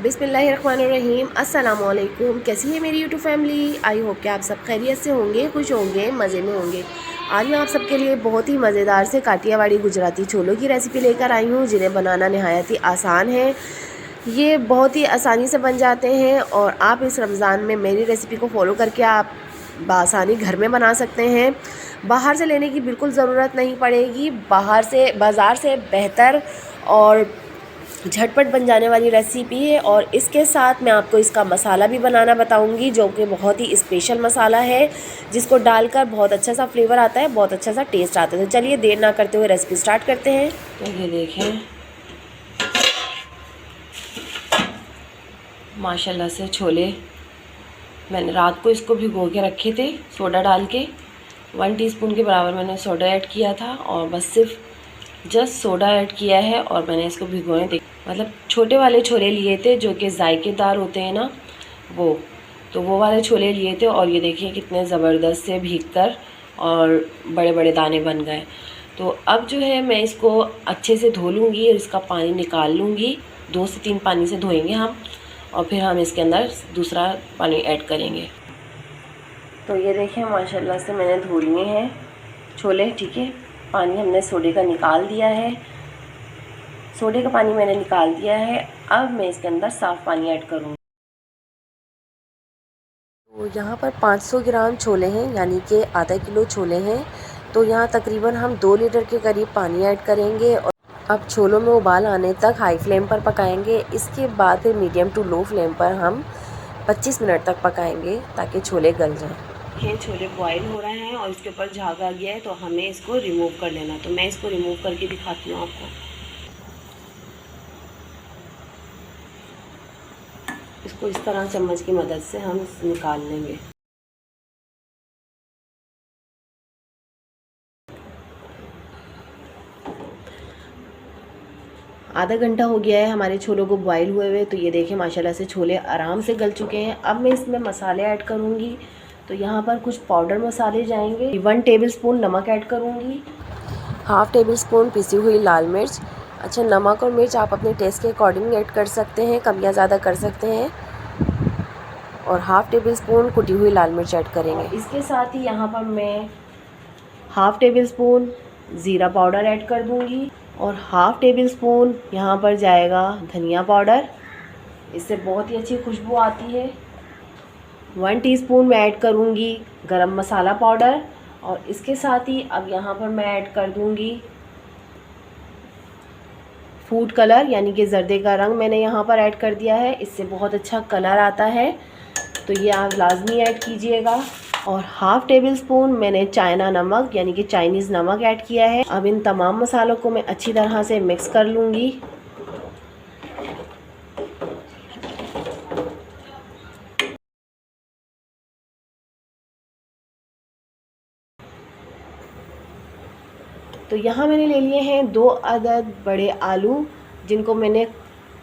बिस्मिल्लाहिर्रहमानिर्रहीम। अस्सलामुअलैकुम। कैसी है मेरी यूट्यूब फैमिली? आई होप कि आप सब खैरियत से होंगे, खुश होंगे, मज़े में होंगे। आज मैं आप सबके लिए बहुत ही मज़ेदार से काठियावाड़ी गुजराती छोलों की रेसिपी लेकर आई हूँ, जिन्हें बनाना नहायत ही आसान है। ये बहुत ही आसानी से बन जाते हैं और आप इस रमज़ान में मेरी रेसिपी को फॉलो करके आप बआसानी घर में बना सकते हैं। बाहर से लेने की बिल्कुल ज़रूरत नहीं पड़ेगी। बाज़ार से बेहतर और झटपट बन जाने वाली रेसिपी है। और इसके साथ मैं आपको इसका मसाला भी बनाना बताऊंगी, जो कि बहुत ही स्पेशल मसाला है, जिसको डालकर बहुत अच्छा सा फ्लेवर आता है, बहुत अच्छा सा टेस्ट आता है। तो चलिए देर ना करते हुए रेसिपी स्टार्ट करते हैं। तो ये देखें, माशाल्लाह से छोले मैंने रात को इसको भिगो के रखे थे सोडा डाल के। 1 टीस्पून के बराबर मैंने सोडा ऐड किया था और बस सिर्फ जस्ट सोडा ऐड किया है और मैंने इसको भिगोने दे, मतलब छोटे वाले छोले लिए थे जो कि जायकेदार होते हैं ना, वो वाले छोले लिए थे। और ये देखिए कितने ज़बरदस्त से भीग कर और बड़े बड़े दाने बन गए। तो अब जो है मैं इसको अच्छे से धो लूँगी और इसका पानी निकाल लूँगी। 2 से 3 पानी से धोएंगे हम और फिर हम इसके अंदर दूसरा पानी ऐड करेंगे। तो ये देखें माशाल्लाह से मैंने धो लिए हैं छोले, ठीक है। पानी हमने सोडे का निकाल दिया है, सोडे का पानी मैंने निकाल दिया है। अब मैं इसके अंदर साफ़ पानी ऐड करूँगी। तो यहाँ पर 500 ग्राम छोले हैं, यानी कि आधा किलो छोले हैं। तो यहाँ तकरीबन हम 2 लीटर के करीब पानी ऐड करेंगे और अब छोलों में उबाल आने तक हाई फ्लेम पर पकाएंगे। इसके बाद फिर मीडियम टू लो फ्लेम पर हम 25 मिनट तक पकाएंगे ताकि छोले गल जाएं। ये छोले बॉईल हो रहे हैं और इसके ऊपर झाग आ गया है, तो हमें इसको रिमूव कर लेना। तो मैं इसको रिमूव करके दिखाती हूँ आपको। इसको इस तरह चम्मच की मदद से हम निकाल लेंगे। आधा घंटा हो गया है हमारे छोलों को बॉईल हुए। तो ये देखें माशाल्लाह से छोले आराम से गल चुके हैं। अब मैं इसमें मसाले ऐड करूँगी। तो यहाँ पर कुछ पाउडर मसाले जाएंगे। 1 टेबलस्पून नमक ऐड करूँगी, 1/2 टेबलस्पून पिसी हुई लाल मिर्च। अच्छा, नमक और मिर्च आप अपने टेस्ट के अकॉर्डिंग ऐड कर सकते हैं, कम या ज़्यादा कर सकते हैं। और 1/2 टेबलस्पून कुटी हुई लाल मिर्च ऐड करेंगे। इसके साथ ही यहाँ पर मैं 1/2 टेबलस्पून ज़ीरा पाउडर ऐड कर दूँगी और 1/2 टेबलस्पून यहाँ पर जाएगा धनिया पाउडर, इससे बहुत ही अच्छी खुशबू आती है। 1 टीस्पून मैं ऐड करूँगी गरम मसाला पाउडर और इसके साथ ही अब यहाँ पर मैं ऐड कर दूँगी फूड कलर, यानी कि जर्दे का रंग मैंने यहाँ पर ऐड कर दिया है। इससे बहुत अच्छा कलर आता है, तो ये आप लाजमी ऐड कीजिएगा। और 1/2 टेबलस्पून मैंने चाइना नमक, यानी कि चाइनीज़ नमक ऐड किया है। अब इन तमाम मसालों को मैं अच्छी तरह से मिक्स कर लूँगी। तो यहाँ मैंने ले लिए हैं 2 अदद बड़े आलू, जिनको मैंने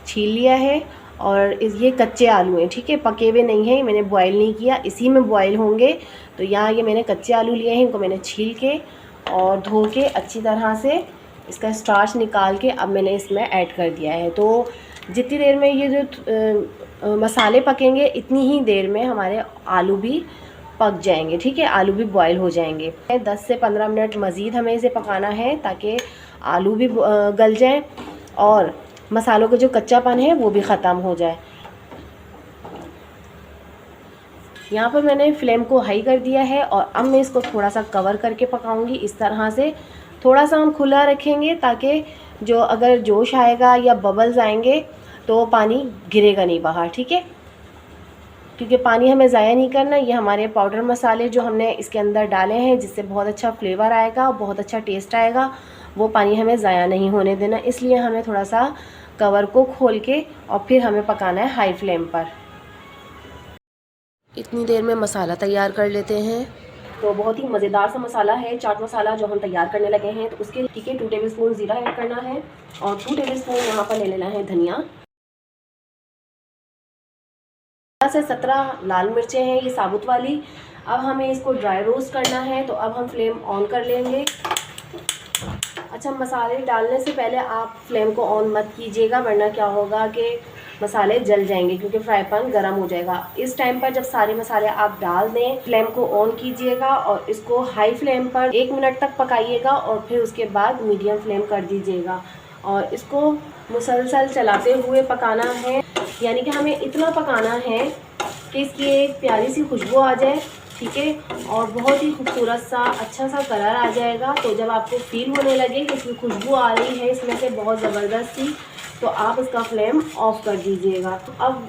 छील लिया है। और ये कच्चे आलू हैं, ठीक है, पके हुए नहीं हैं, मैंने बॉईल नहीं किया, इसी में बॉईल होंगे। तो यहाँ ये मैंने कच्चे आलू लिए हैं, इनको मैंने छील के और धो के अच्छी तरह से इसका स्टार्च निकाल के अब मैंने इसमें ऐड कर दिया है। तो जितनी देर में ये जो मसाले पकेंगे, इतनी ही देर में हमारे आलू भी पक जाएंगे, ठीक है, आलू भी बॉईल हो जाएंगे। 10 से 15 मिनट मज़ीद हमें इसे पकाना है ताकि आलू भी गल जाएं और मसालों का जो कच्चापन है वो भी ख़त्म हो जाए। यहाँ पर मैंने फ्लेम को हाई कर दिया है और अब मैं इसको थोड़ा सा कवर करके पकाऊंगी। इस तरह से थोड़ा सा हम खुला रखेंगे ताकि जो अगर जोश आएगा या बबल्स आएंगे तो पानी गिरेगा नहीं बाहर, ठीक है, क्योंकि पानी हमें ज़ाया नहीं करना। ये हमारे पाउडर मसाले जो हमने इसके अंदर डाले हैं, जिससे बहुत अच्छा फ्लेवर आएगा और बहुत अच्छा टेस्ट आएगा, वो पानी हमें ज़ाया नहीं होने देना। इसलिए हमें थोड़ा सा कवर को खोल के और फिर हमें पकाना है हाई फ्लेम पर। इतनी देर में मसाला तैयार कर लेते हैं। तो बहुत ही मज़ेदार सा मसाला है, चाट मसाला, जो हम तैयार करने लगे हैं। तो उसके लिए 2 टेबलस्पून ज़ीरा ऐड करना है और 2 टेबलस्पून यहाँ पर ले लेना है धनिया। 15 से 17 लाल मिर्चें हैं, ये साबुत वाली। अब हमें इसको ड्राई रोस्ट करना है, तो अब हम फ्लेम ऑन कर लेंगे। अच्छा, मसाले डालने से पहले आप फ्लेम को ऑन मत कीजिएगा, वरना क्या होगा कि मसाले जल जाएंगे क्योंकि फ्राई पैन गर्म हो जाएगा। इस टाइम पर जब सारे मसाले आप डाल दें, फ्लेम को ऑन कीजिएगा और इसको हाई फ्लेम पर 1 मिनट तक पकाइएगा और फिर उसके बाद मीडियम फ्लेम कर दीजिएगा और इसको मुसलसल चलाते हुए पकाना है। यानी कि हमें इतना पकाना है कि इसकी एक प्यारी सी खुशबू आ जाए, ठीक है, और बहुत ही खूबसूरत सा अच्छा सा कलर आ जाएगा। तो जब आपको फील होने लगे कि इसकी खुशबू आ रही है इसमें से बहुत ज़बरदस्त सी, तो आप इसका फ्लेम ऑफ कर दीजिएगा। तो अब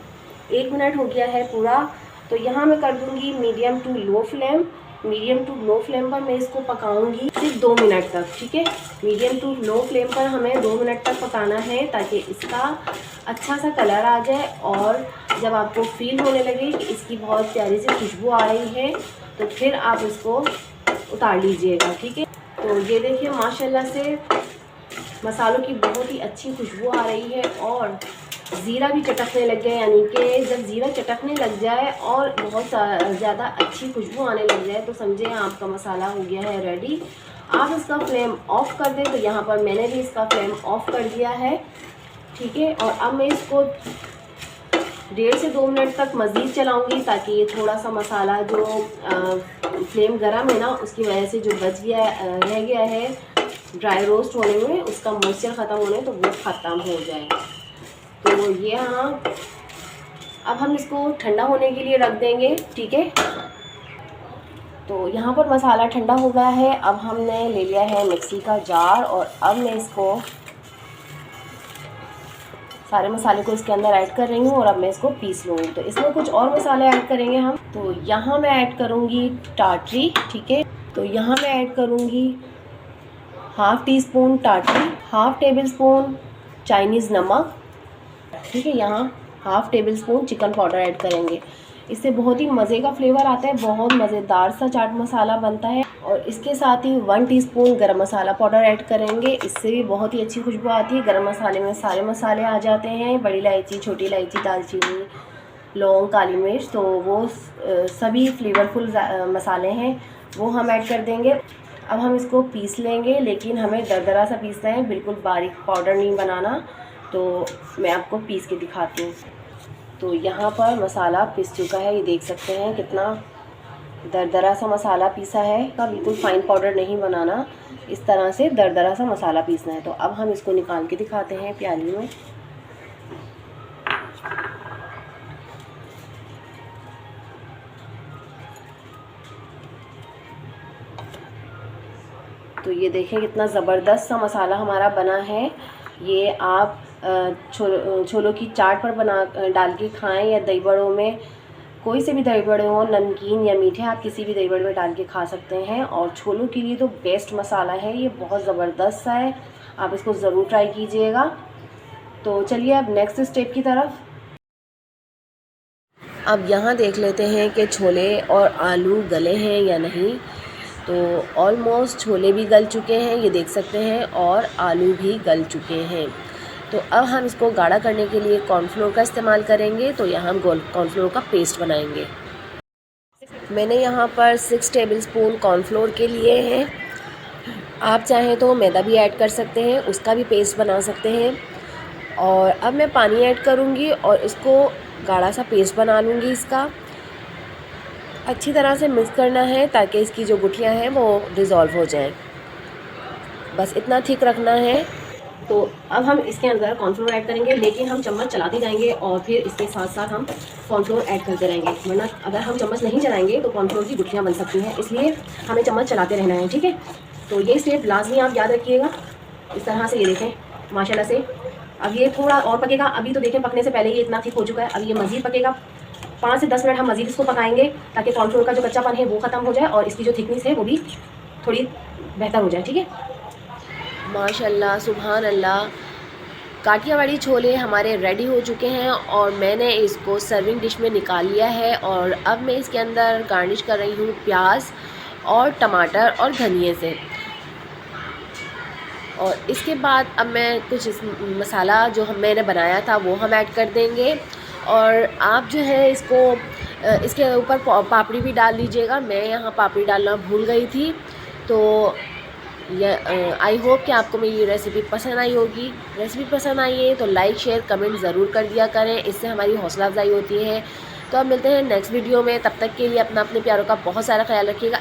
1 मिनट हो गया है पूरा, तो यहाँ मैं कर दूँगी medium to low flame. Medium to low flame पर मैं इसको पकाऊंगी सिर्फ 2 मिनट तक, ठीक है। मीडियम टू लो फ्लेम पर हमें 2 मिनट तक पकाना है ताकि इसका अच्छा सा कलर आ जाए और जब आपको फील होने लगे कि इसकी बहुत प्यारी सी खुशबू आ रही है तो फिर आप इसको उतार लीजिएगा, ठीक है। तो ये देखिए माशाल्लाह से मसालों की बहुत ही अच्छी खुशबू आ रही है और ज़ीरा भी चटकने लग गया। यानी कि जब ज़ीरा चटकने लग जाए और बहुत ज़्यादा अच्छी खुशबू आने लग जाए तो समझे आपका मसाला हो गया है रेडी। आप इसका फ्लेम ऑफ़ कर दें। तो यहाँ पर मैंने भी इसका फ्लेम ऑफ़ कर दिया है, ठीक है। और अब मैं इसको 1.5 से 2 मिनट तक मज़ीद चलाऊँगी ताकि ये थोड़ा सा मसाला जो फ्लेम गर्म है ना उसकी वजह से जो बच गया रह गया है ड्राई रोस्ट होने में, उसका मॉइस्चर ख़त्म होने तो वो ख़त्म हो जाए। तो ये हाँ, अब हम इसको ठंडा होने के लिए रख देंगे, ठीक है। तो यहाँ पर मसाला ठंडा हो गया है। अब हमने ले लिया है मिक्सी का जार और अब मैं इसको सारे मसाले को इसके अंदर ऐड कर रही हूँ और अब मैं इसको पीस लूँगी। तो इसमें कुछ और मसाले ऐड करेंगे हम। तो यहाँ मैं ऐड करूँगी टाटरी, ठीक है। तो यहाँ मैं ऐड करूँगी 1/2 टीस्पून टाटरी, 1/2 टेबल स्पून चाइनीज़ नमक, ठीक है। यहाँ 1/2 table spoon chicken powder add करेंगे। इससे बहुत ही मज़े का फ्लेवर आता है, बहुत मज़ेदार सा चाट मसाला बनता है। और इसके साथ ही 1 टीस्पून गरम मसाला पाउडर ऐड करेंगे, इससे भी बहुत ही अच्छी खुशबू आती है। गरम मसाले में सारे मसाले आ जाते हैं, बड़ी इलायची, छोटी इलायची, दालचीनी, लौंग, काली मिर्च, तो वो सभी फ्लेवरफुल मसाले हैं वो हम ऐड कर देंगे। अब हम इसको पीस लेंगे, लेकिन हमें दरदरा सा पीसना है, बिल्कुल बारीक पाउडर नहीं बनाना। तो मैं आपको पीस के दिखाती हूँ। तो यहाँ पर मसाला पिस चुका है, ये देख सकते हैं कितना दरदरा सा मसाला पीसा है। का बिल्कुल फाइन पाउडर नहीं बनाना, इस तरह से दरदरा सा मसाला पीसना है। तो अब हम इसको निकाल के दिखाते हैं प्याली में। तो ये देखें कितना ज़बरदस्त सा मसाला हमारा बना है। ये आप छोलों की चाट पर बना डाल के खाएं या दही बड़ों में, कोई से भी दही बड़े हों, नमकीन या मीठे, आप किसी भी दही बड़े में डाल के खा सकते हैं। और छोलों के लिए तो बेस्ट मसाला है, ये बहुत ज़बरदस्त सा है, आप इसको ज़रूर ट्राई कीजिएगा। तो चलिए अब नेक्स्ट स्टेप की तरफ। अब यहाँ देख लेते हैं कि छोले और आलू गले हैं या नहीं। तो ऑलमोस्ट छोले भी गल चुके हैं, ये देख सकते हैं, और आलू भी गल चुके हैं। तो अब हम इसको गाढ़ा करने के लिए कॉर्नफ्लोर का इस्तेमाल करेंगे। तो यहाँ हम कॉर्नफ्लोर का पेस्ट बनाएंगे। मैंने यहाँ पर 6 टेबल स्पून कॉर्नफ्लोर के लिए हैं। आप चाहें तो मैदा भी ऐड कर सकते हैं, उसका भी पेस्ट बना सकते हैं। और अब मैं पानी ऐड करूँगी और इसको गाढ़ा सा पेस्ट बना लूँगी। इसका अच्छी तरह से मिक्स करना है ताकि इसकी जो गुठलियाँ हैं वो डिज़ोल्व हो जाएं। बस इतना थिक रखना है। तो अब हम इसके अंदर कॉर्नफ्लोर ऐड करेंगे, लेकिन हम चम्मच चलाते जाएंगे और फिर इसके साथ साथ हम कॉर्नफ्लोर ऐड करते रहेंगे, वरना अगर हम चम्मच नहीं चलाएंगे तो कॉर्नफ्लोर की गुठलियाँ बन सकती हैं, इसलिए हमें चम्मच चलाते रहना है, ठीक है। तो ये स्टेप लाजमी आप याद रखिएगा। इस तरह से ये देखें माशाल्लाह से। अब ये थोड़ा और पकेगा, अभी तो देखें पकने से पहले ही इतना थिक हो चुका है। अब ये मज़ीद पकेगा, 5 से 10 मिनट हम मज़ीद इसको पकाएंगे ताकि कॉर्नफ्लोर का जो कच्चापन है वो ख़त्म हो जाए और इसकी जो थिकनेस है वो भी थोड़ी बेहतर हो जाए, ठीक है। माशाल्लाह, सुभान अल्लाह, काठियावाड़ी छोले हमारे रेडी हो चुके हैं और मैंने इसको सर्विंग डिश में निकाल लिया है। और अब मैं इसके अंदर गार्निश कर रही हूँ प्याज और टमाटर और धनिए से। और इसके बाद अब मैं कुछ मसाला जो मैंने बनाया था वो हम ऐड कर देंगे। और आप जो है इसको इसके ऊपर पापड़ी भी डाल लीजिएगा। मैं यहाँ पापड़ी डालना भूल गई थी, तो आई होप कि आपको मेरी रेसिपी पसंद आई होगी। रेसिपी पसंद आई है तो लाइक शेयर कमेंट ज़रूर कर दिया करें, इससे हमारी हौसला अफजाई होती है। तो अब मिलते हैं नेक्स्ट वीडियो में, तब तक के लिए अपने प्यारों का बहुत सारा ख्याल रखिएगा।